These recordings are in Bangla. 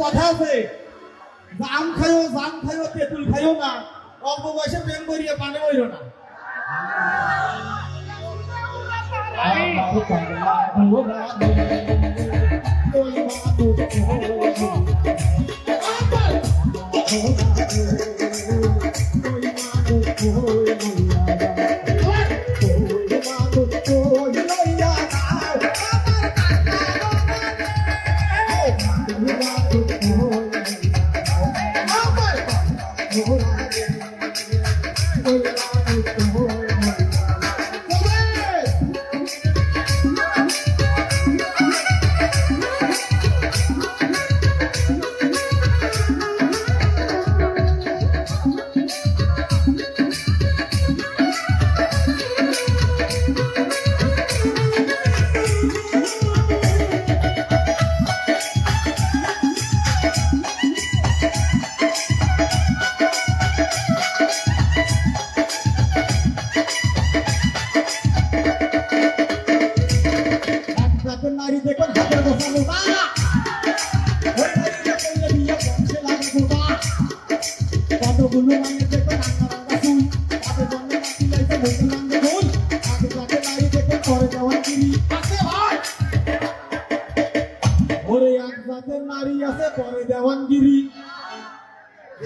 কথা আছে জাম খাইও তেঁতুল খাইও না, অল্প বয়সে প্রেম করিয়ে পানে বইল না।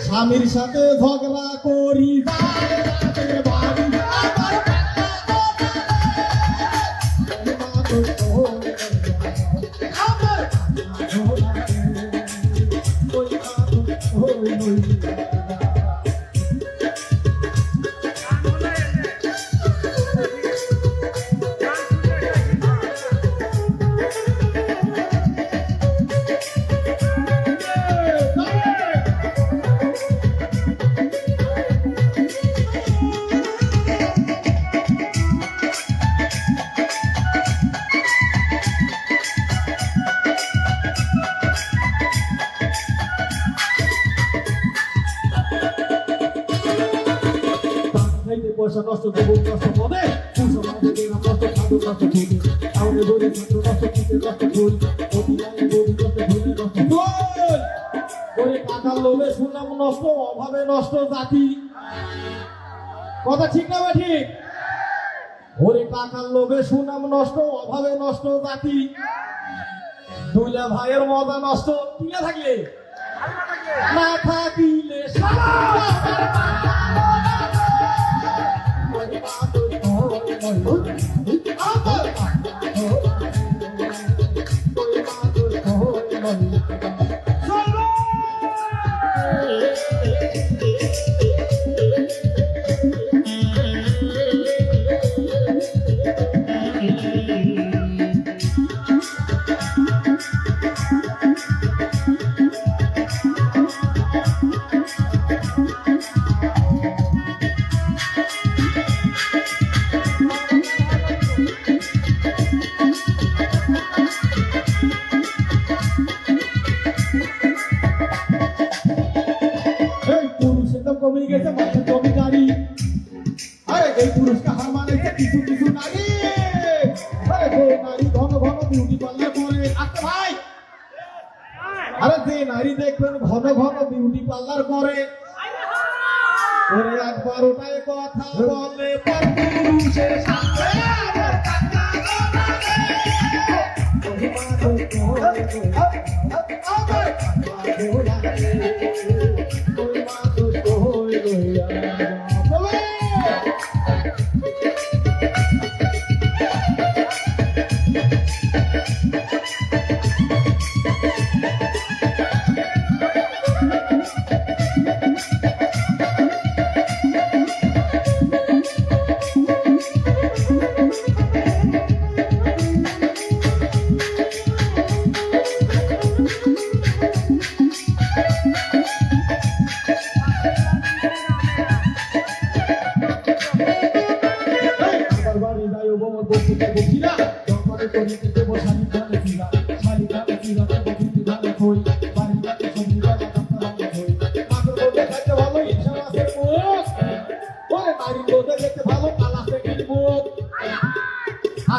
স্বামীর সাথে ঝগড়া করি পয়সা নষ্ট দেব নষ্ট হবে টাকার লোভে সুনাম নষ্ট, অভাবে নষ্ট জাতি। কথা ঠিক না ঠিক? ওরে টাকার লোভে সুনাম নষ্ট, অভাবে নষ্ট জাতি। দুইলা ভাইয়ের মজা নষ্ট, কিনা থাকলে না থাকিলে কমে গেছে মাঠে জমিদারি। আরে এই পুরুষকে হার মানেছে কিছু কিছু নারী। আরে যে নারী ঘন ঘন বিউটি পার্লার করে, আচ্ছা ভাই, আরে যে নারী দেখবেন ঘন ঘন বিউটি পার্লার করে, ওরে একবার ওটাই কথা বলে পুরুষের সাথে শালিকা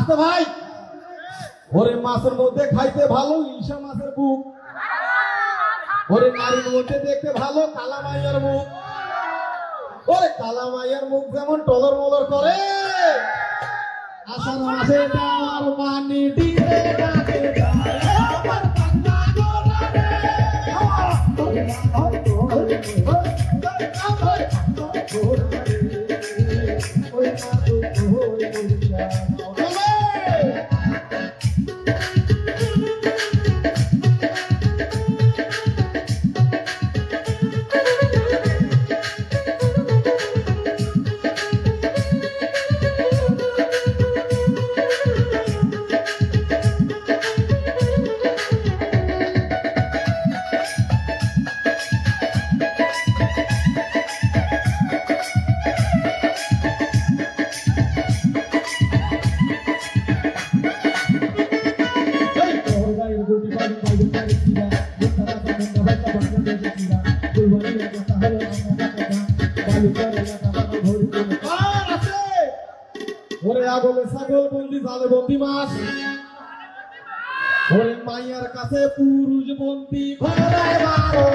আচ্ছা ভাই, ওরে মাছের মধ্যে খাইতে ভালো ইলশা মাছের বুক, ওরে নারীর মধ্যে দেখতে ভালো কালামাইয়ার মুখ। ওরে কালামাইয়ার মুখ যেমন টলর মলর করে, আষাঢ় মাসে তার পানি ডিরে ডাকে যায়। আমার বাংলা গোরা রে, আমার বাংলা গোরা রে, আমার বাংলা গোরা রে, ওই মাদু ওই মুর্শা ওরে আগলে ছাগল বন্দি জালে বন্দি মাছ, ওরে মাইয়ার কাছে পুরুষ বন্দি ঘরে বারো।